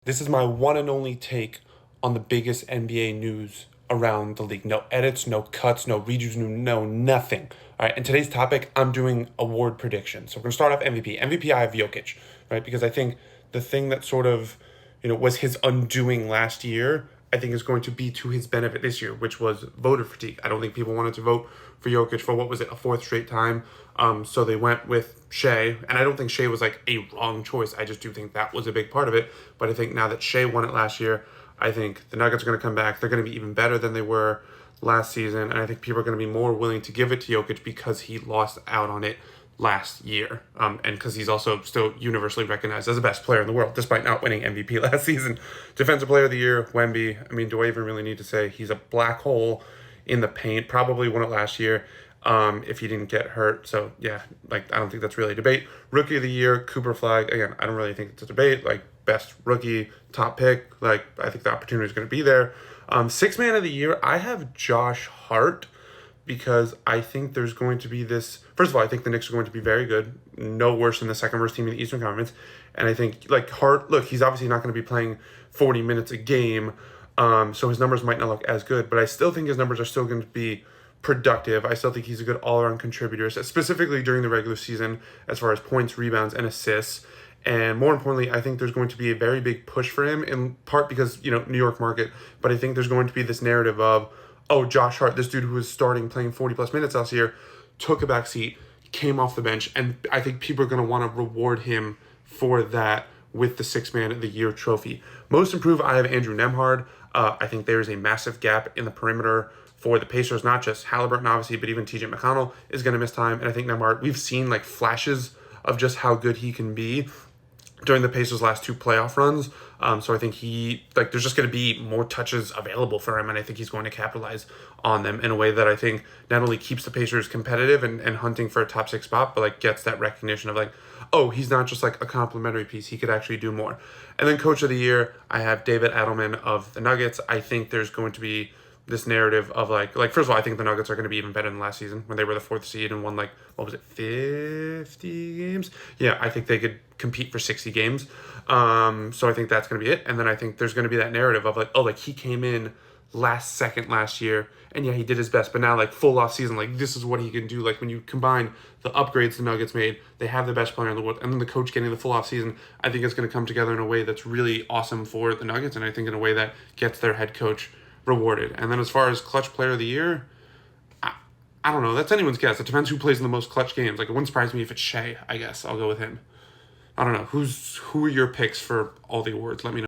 This is my one and only take on the biggest NBA news around the league. No edits, no cuts, no redos, no nothing. All right, and today's topic, I'm doing award predictions. So we're gonna start off MVP. MVP, I have Jokic, right? Because I think the thing that sort of, was his undoing last year, I think is going to be to his benefit this year, which was voter fatigue. I don't think people wanted to vote for Jokic for what was it, a fourth straight time. So they went with Shea, and I don't think Shea was like a wrong choice. I just do think that was a big part of it. But I think now that Shea won it last year, I think the Nuggets are going to come back. They're going to be even better than they were last season, and I think people are going to be more willing to give it to Jokic because he lost out on it last year, and because he's also still universally recognized as the best player in the world, despite not winning MVP last season. Defensive Player of the Year, Wemby. I mean, do I even really need to say he's a black hole in the paint? Probably won it last year if he didn't get hurt. So, yeah, I don't think that's really a debate. Rookie of the Year, Cooper Flag. Again, I don't really think it's a debate. Best rookie, top pick. I think the opportunity is going to be there. Sixth Man of the Year, I have Josh Hart, because I think there's going to be this. First of all, I think the Knicks are going to be very good, no worse than the second worst team in the Eastern Conference. And I think Hart, look, he's obviously not going to be playing 40 minutes a game, so his numbers might not look as good. But I still think his numbers are still going to be productive. I still think he's a good all-around contributor, specifically during the regular season as far as points, rebounds, and assists. And more importantly, I think there's going to be a very big push for him, in part because, New York market. But I think there's going to be this narrative of, oh, Josh Hart, this dude who was starting playing 40-plus minutes last year, took a back seat, came off the bench, and I think people are going to want to reward him for that with the Sixth Man of the Year trophy. Most improved, I have Andrew Nembhard. I think there is a massive gap in the perimeter for the Pacers, not just Halliburton, obviously, but even TJ McConnell is going to miss time. And I think Nembhard, we've seen flashes of just how good he can be during the Pacers' last two playoff runs. So I think there's just going to be more touches available for him, and I think he's going to capitalize on them in a way that I think not only keeps the Pacers competitive and hunting for a top six spot, but gets that recognition of oh, he's not just a complimentary piece. He could actually do more. And then Coach of the Year, I have David Adelman of the Nuggets. I think there's going to be this narrative of first of all, I think the Nuggets are going to be even better than last season when they were the fourth seed and won 50 games? Yeah, I think they could compete for 60 games. So I think that's going to be it. And then I think there's going to be that narrative of he came in second last year, and yeah, he did his best, but now full off season, this is what he can do. When you combine the upgrades the Nuggets made, they have the best player in the world, and then the coach getting the full off season, I think it's going to come together in a way that's really awesome for the Nuggets, and I think in a way that gets their head coach rewarded. And then as far as clutch player of the year, I don't know. That's anyone's guess. It depends who plays in the most clutch games. It wouldn't surprise me if it's Shea, I guess. I'll go with him. I don't know. Who are your picks for all the awards? Let me know.